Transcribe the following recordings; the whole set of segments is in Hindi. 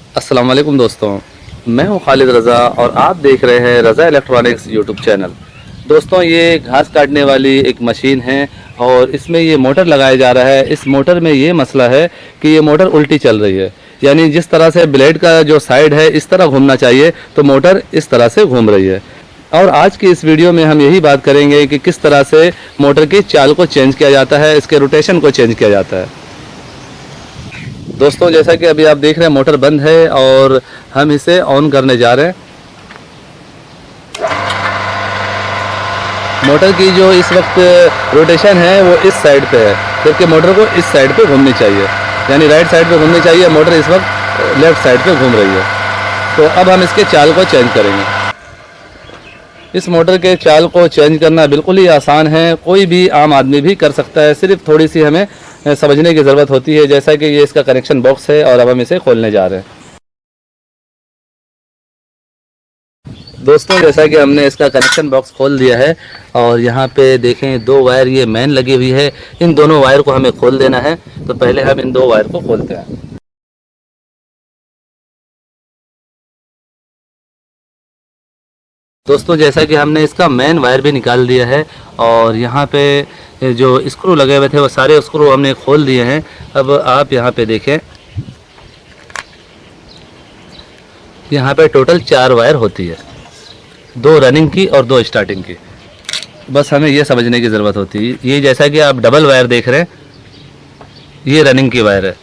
अस्सलाम वालेकुम दोस्तों, मैं हूं खालिद रज़ा और आप देख रहे हैं रज़ा इलेक्ट्रॉनिक्स यूट्यूब चैनल। दोस्तों, ये घास काटने वाली एक मशीन है और इसमें ये मोटर लगाया जा रहा है। इस मोटर में ये मसला है कि ये मोटर उल्टी चल रही है, यानी जिस तरह से ब्लेड का जो साइड है इस तरह घूमना चाहिए तो मोटर इस तरह से घूम रही है। और आज की इस वीडियो में हम यही बात करेंगे कि किस तरह से मोटर की चाल को चेंज किया जाता है, इसके रोटेशन को चेंज किया जाता है। दोस्तों, जैसा कि अभी आप देख रहे हैं मोटर बंद है और हम इसे ऑन करने जा रहे हैं। मोटर की जो इस वक्त रोटेशन है वो इस साइड पे है, जबकि मोटर को इस साइड पे घूमनी चाहिए, यानी राइट साइड पे घूमनी चाहिए। मोटर इस वक्त लेफ़्ट साइड पे घूम रही है। तो अब हम इसके चाल को चेंज करेंगे। इस मोटर के चाल को चेंज करना बिल्कुल ही आसान है, कोई भी आम आदमी भी कर सकता है। सिर्फ थोड़ी सी हमें समझने की ज़रूरत होती है। जैसा कि ये इसका कनेक्शन बॉक्स है और अब हम इसे खोलने जा रहे हैं। दोस्तों, जैसा कि हमने इसका कनेक्शन बॉक्स खोल दिया है और यहाँ पे देखें 2 वायर ये मेन लगी हुई है। इन दोनों वायर को हमें खोल देना है। तो पहले हम इन 2 वायर को खोलते हैं। दोस्तों, जैसा कि हमने इसका मेन वायर भी निकाल दिया है और यहाँ पे जो स्क्रू लगे हुए थे वो सारे स्क्रू हमने खोल दिए हैं। अब आप यहाँ पे देखें, यहाँ पे टोटल 4 वायर होती है, 2 रनिंग की और 2 स्टार्टिंग की। बस हमें ये समझने की ज़रूरत होती है। ये जैसा कि आप डबल वायर देख रहे हैं, ये रनिंग की वायर है।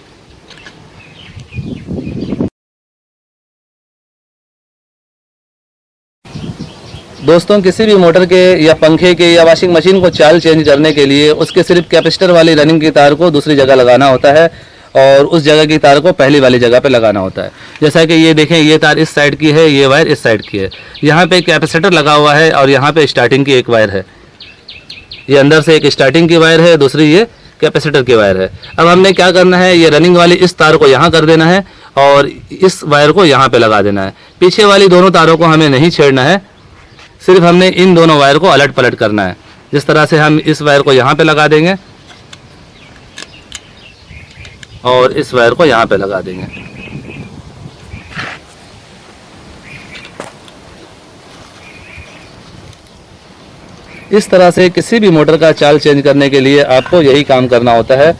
दोस्तों, किसी भी मोटर के या पंखे के या वॉशिंग मशीन को चाल चेंज करने के लिए उसके सिर्फ कैपेसिटर वाली रनिंग की तार को दूसरी जगह लगाना होता है और उस जगह की तार को पहली वाली जगह पे लगाना होता है। जैसा कि ये देखें, ये तार इस साइड की है, ये वायर इस साइड की है। यहाँ पे कैपेसिटर लगा हुआ है और यहाँ पे स्टार्टिंग की एक वायर है। ये अंदर से एक स्टार्टिंग की वायर है, दूसरी ये कैपेसिटर की वायर है। अब हमने क्या करना है, ये रनिंग वाली इस तार को यहाँ कर देना है और इस वायर को यहाँ पे लगा देना है। पीछे वाली दोनों तारों को हमें नहीं छेड़ना है, सिर्फ हमने इन दोनों वायर को अलट पलट करना है। जिस तरह से हम इस वायर को यहाँ पे लगा देंगे और इस वायर को यहाँ पे लगा देंगे। इस तरह से किसी भी मोटर का चाल चेंज करने के लिए आपको यही काम करना होता है।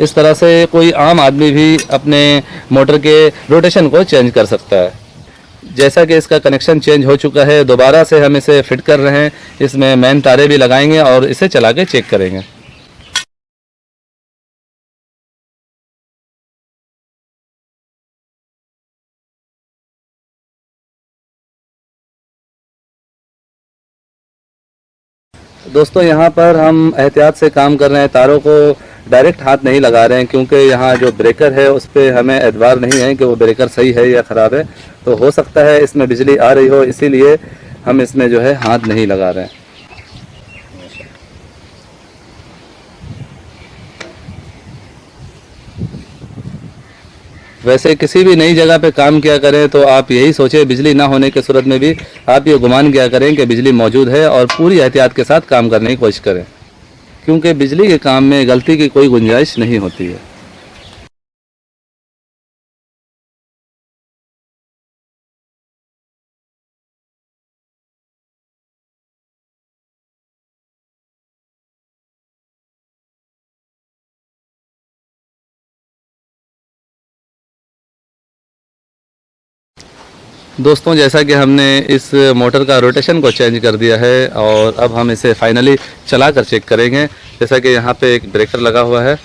इस तरह से कोई आम आदमी भी अपने मोटर के रोटेशन को चेंज कर सकता है। जैसा कि इसका कनेक्शन चेंज हो चुका है, दोबारा से हम इसे फिट कर रहे हैं। इसमें मेन तारे भी लगाएंगे और इसे चला के चेक करेंगे। दोस्तों, यहाँ पर हम एहतियात से काम कर रहे हैं, तारों को डायरेक्ट हाथ नहीं लगा रहे हैं, क्योंकि यहाँ जो ब्रेकर है उस पर हमें एतबार नहीं है कि वो ब्रेकर सही है या ख़राब है। तो हो सकता है इसमें बिजली आ रही हो, इसीलिए हम इसमें जो है हाथ नहीं लगा रहे हैं। वैसे किसी भी नई जगह पे काम किया करें तो आप यही सोचें, बिजली ना होने की सूरत में भी आप ये गुमान किया करें कि बिजली मौजूद है और पूरी एहतियात के साथ काम करने की कोशिश करें, क्योंकि बिजली के काम में गलती की कोई गुंजाइश नहीं होती है। दोस्तों, जैसा कि हमने इस मोटर का रोटेशन को चेंज कर दिया है और अब हम इसे फाइनली चला कर चेक करेंगे। जैसा कि यहाँ पे एक ब्रेकर लगा हुआ है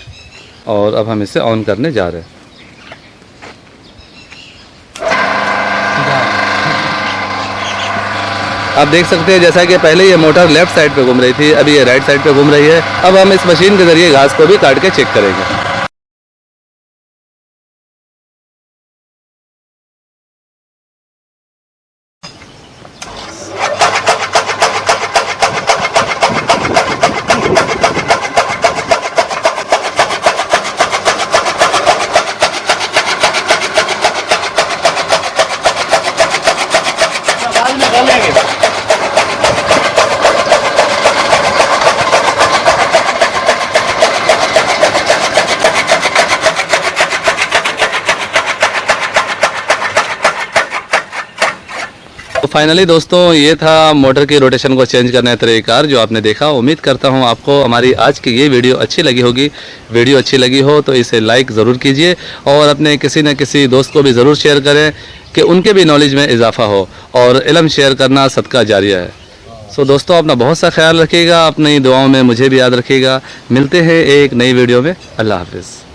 और अब हम इसे ऑन करने जा रहे हैं। आप देख सकते हैं, जैसा कि पहले ये मोटर लेफ़्ट साइड पे घूम रही थी, अभी ये राइट साइड पे घूम रही है। अब हम इस मशीन के ज़रिए घास को भी काट के चेक करेंगे। तो फाइनली दोस्तों ये था मोटर की रोटेशन को चेंज करने का तरीक़ार जो आपने देखा। उम्मीद करता हूँ आपको हमारी आज की ये वीडियो अच्छी लगी होगी। वीडियो अच्छी लगी हो तो इसे लाइक ज़रूर कीजिए और अपने किसी न किसी दोस्त को भी ज़रूर शेयर करें कि उनके भी नॉलेज में इजाफ़ा हो। और इल्म शेयर करना सदका जारिया है। सो दोस्तों अपना बहुत सा ख्याल रखिएगा, अपनी दुआओं में मुझे भी याद रखिएगा। मिलते हैं एक नई वीडियो में। अल्लाह हाफिज़।